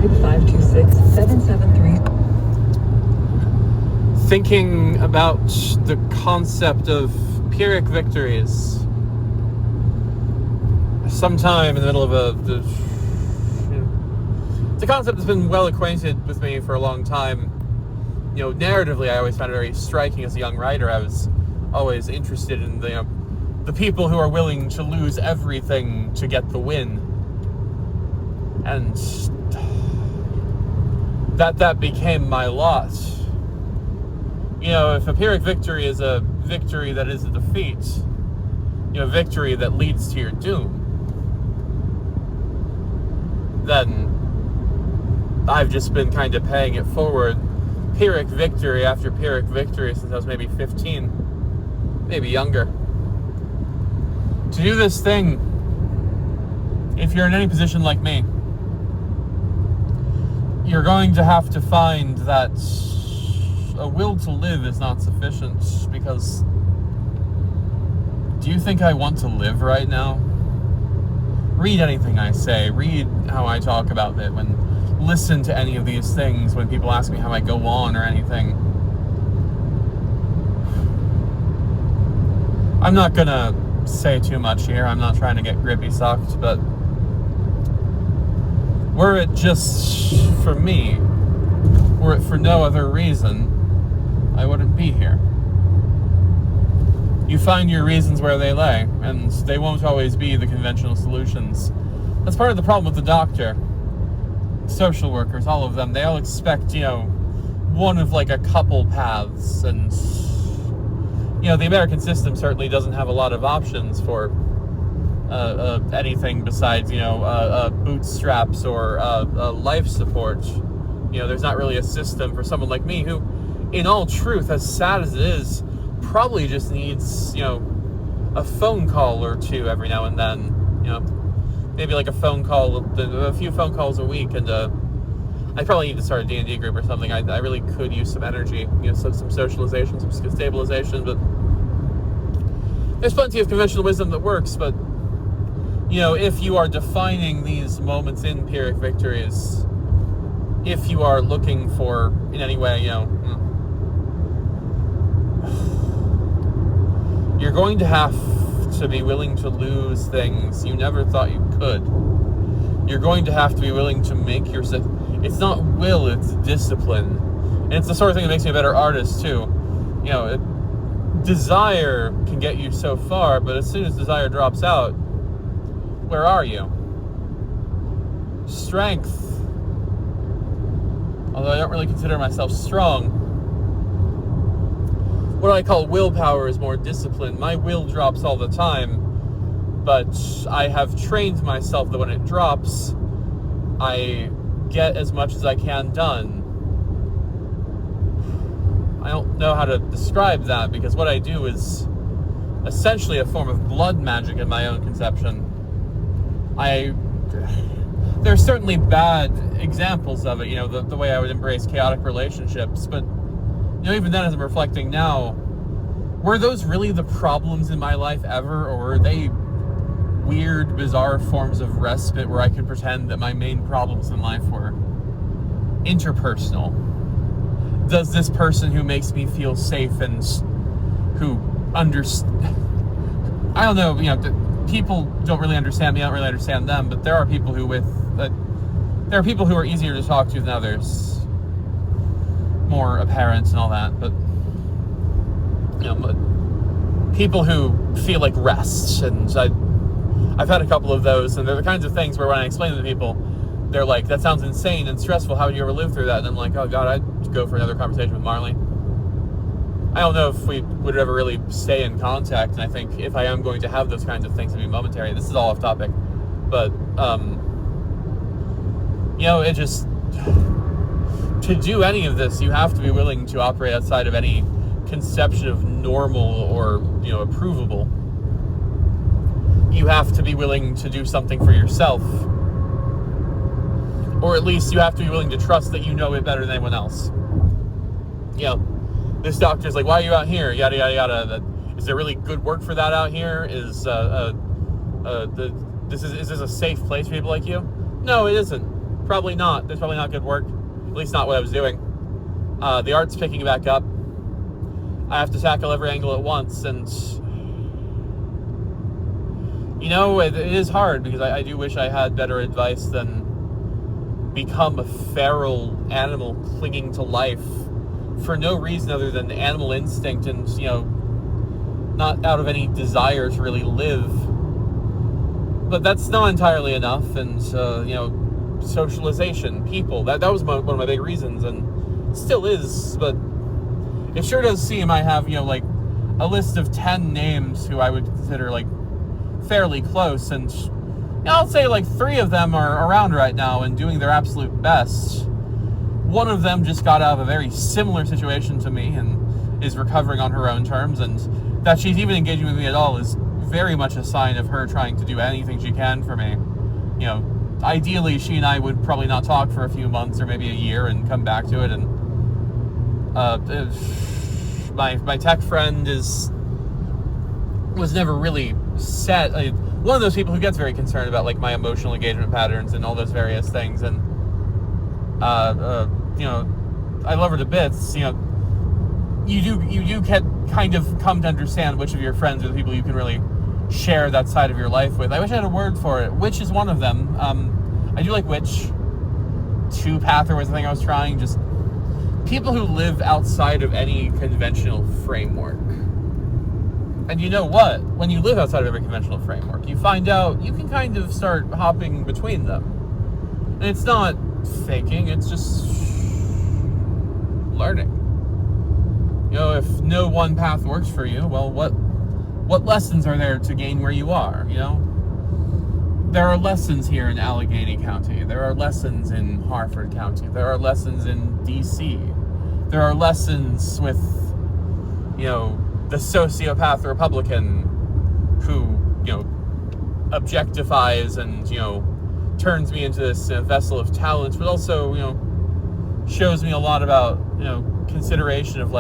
526-773. Thinking about the concept of Pyrrhic victories. Sometime in the middle of it's a concept that's been well acquainted with me for a long time. Narratively, I always found it very striking as a young writer. I was always interested in the people who are willing to lose everything to get the win. And that became my lot. If a Pyrrhic victory is a victory that is a defeat, a victory that leads to your doom, then I've just been kind of paying it forward, Pyrrhic victory after Pyrrhic victory, since I was maybe 15, maybe younger. To do this thing, if you're in any position like me, you're going to have to find that a will to live is not sufficient, because do you think I want to live right now? Read anything I say, read how I talk about it, listen to any of these things when people ask me how I go on or anything. I'm not gonna say too much here, I'm not trying to get grippy sucked, but were it just for me, were it for no other reason, I wouldn't be here. You find your reasons where they lay, and they won't always be the conventional solutions. That's part of the problem with the doctor. Social workers, all of them, they all expect, one of a couple paths, and the American system certainly doesn't have a lot of options for anything besides, bootstraps or life support. There's not really a system for someone like me who, in all truth, as sad as it is, probably just needs, a phone call or two every now and then, maybe a phone call, a few phone calls a week, and I probably need to start a D&D group or something. I really could use some energy, some socialization, some stabilization, but there's plenty of conventional wisdom that works, but, if you are defining these moments in Pyrrhic victories, if you are looking for, in any way, you're going to have to be willing to lose things you never thought you could. You're going to have to be willing to make yourself... It's not will, it's discipline. And it's the sort of thing that makes me a better artist, too. Desire can get you so far, but as soon as desire drops out, where are you? Strength. Although I don't really consider myself strong. What I call willpower is more discipline. My will drops all the time, but I have trained myself that when it drops, I get as much as I can done. I don't know how to describe that, because what I do is essentially a form of blood magic in my own conception. There's certainly bad examples of it, the way I would embrace chaotic relationships, but even then, as I'm reflecting now, were those really the problems in my life ever, or were they weird, bizarre forms of respite where I could pretend that my main problems in life were interpersonal? Does this person who makes me feel safe and who I don't know, people don't really understand me, I don't really understand them, but there are people who there are people who are easier to talk to than others. More apparent and all that, but people who feel like rest, and I've had a couple of those, and they're the kinds of things where when I explain them to people, they're like, that sounds insane and stressful, how would you ever live through that? And I'm like, oh god, I'd go for another conversation with Marley. I don't know if we would ever really stay in contact, and I think if I am going to have those kinds of things, it'd be momentary. This is all off topic, but it just... To do any of this, you have to be willing to operate outside of any conception of normal or, approvable. You have to be willing to do something for yourself. Or at least you have to be willing to trust that you know it better than anyone else. This doctor's like, why are you out here? Yada, yada, yada. Is there really good work for that out here? Is this a safe place for people like you? No, it isn't. Probably not. There's probably not good work. At least not what I was doing. The art's picking back up. I have to tackle every angle at once, and it is hard, because I do wish I had better advice than become a feral animal clinging to life for no reason other than animal instinct and, not out of any desire to really live. But that's not entirely enough, and, socialization, people, that was one of my big reasons, and still is, but it sure does seem I have, a list of 10 names who I would consider, fairly close, and I'll say 3 of them are around right now and doing their absolute best. One of them just got out of a very similar situation to me and is recovering on her own terms, and that she's even engaging with me at all is very much a sign of her trying to do anything she can for me. Ideally, she and I would probably not talk for a few months or maybe a year and come back to it, and my tech friend was never really set. One of those people who gets very concerned about my emotional engagement patterns and all those various things, and I love her to bits. You do kind of come to understand which of your friends are the people you can really share that side of your life with. I wish I had a word for it. Witch is one of them. I do like witch. Two-pather was the thing I was trying. Just people who live outside of any conventional framework. And you know what? When you live outside of every conventional framework, you find out you can kind of start hopping between them. And it's not faking, it's just learning. If no one path works for you, well, what lessons are there to gain where you are, There are lessons here in Allegheny County. There are lessons in Harford County. There are lessons in D.C. There are lessons with, the sociopath Republican who, objectifies and, turns me into this vessel of talent, but also, shows me a lot about, consideration of,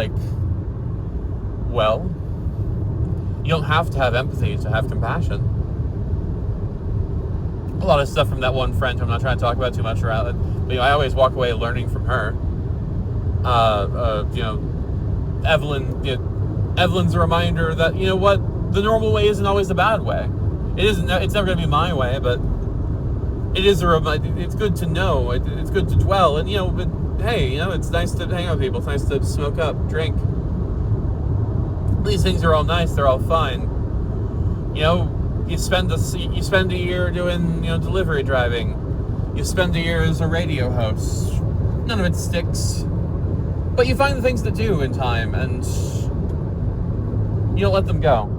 well, you don't have to have empathy to have compassion. A lot of stuff from that one friend who I'm not trying to talk about too much around it, but, I always walk away learning from her. Evelyn's a reminder that, the normal way isn't always the bad way. It's never going to be my way, but it is a reminder. It's good to know. It's good to dwell. And, but hey, it's nice to hang out with people. It's nice to smoke up, drink. These things are all nice. They're all fine. You spend a year doing, delivery driving. You spend a year as a radio host. None of it sticks. But you find the things that do in time, and you don't let them go.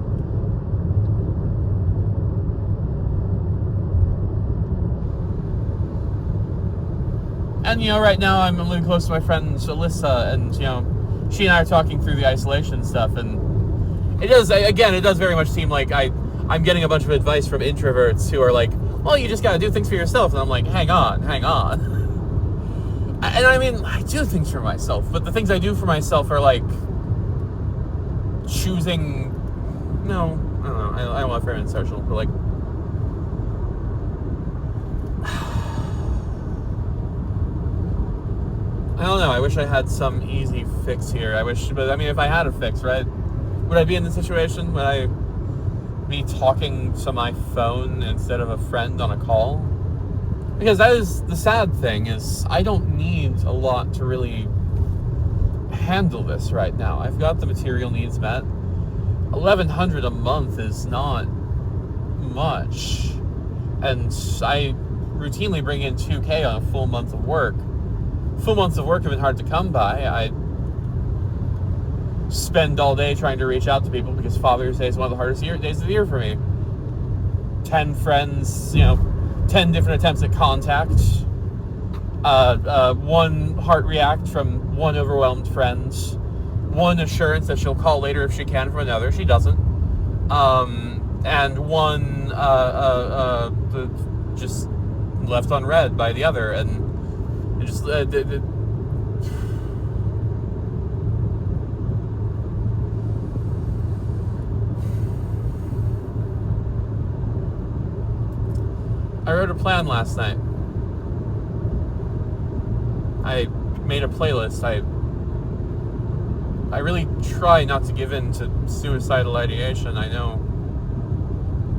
And, right now I'm living close to my friend Alyssa, and, she and I are talking through the isolation stuff, and it does very much seem like I'm getting a bunch of advice from introverts who are like, well, you just gotta do things for yourself, and I'm like, hang on. And I mean, I do things for myself, but the things I do for myself are choosing, I don't know, I don't want to frame it social, but I don't know, I wish I had some easy fix here. But if I had a fix, right, would I be in this situation? Would I be talking to my phone instead of a friend on a call? Because that is the sad thing, is I don't need a lot to really handle this right now. I've got the material needs met. $1,100 a month is not much. And I routinely bring in $2,000 on a full month of work. Full months of work have been hard to come by. I spend all day trying to reach out to people because Father's Day is one of the hardest days of the year for me. 10 friends, 10 different attempts at contact. One heart react from one overwhelmed friend. One assurance that she'll call later if she can from another. She doesn't. And one just left unread by the other. And it just... I wrote a plan last night. I made a playlist. I really try not to give in to suicidal ideation. I know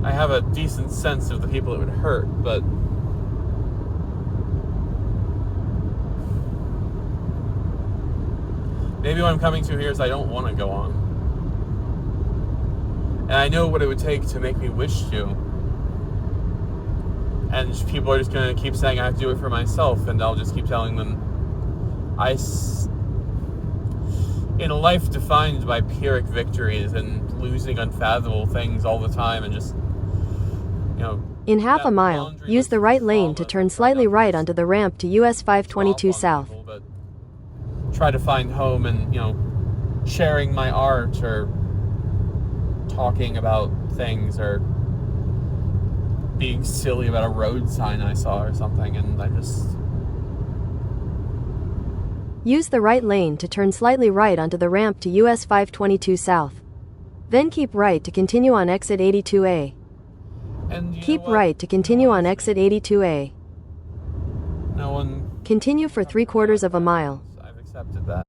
I have a decent sense of the people it would hurt, but maybe what I'm coming to here is I don't want to go on. And I know what it would take to make me wish to. And people are just going to keep saying I have to do it for myself, and I'll just keep telling them in a life defined by Pyrrhic victories and losing unfathomable things all the time, and just, in half a mile, use the right lane to turn slightly right onto the ramp to US 522 South. But try to find home and, sharing my art or talking about things or being silly about a road sign I saw or something, and I just... Use the right lane to turn slightly right onto the ramp to US 522 South. Then keep right to continue on exit 82A. And keep right to continue on exit 82A. No one... Continue for 3/4 of a mile. I've accepted that.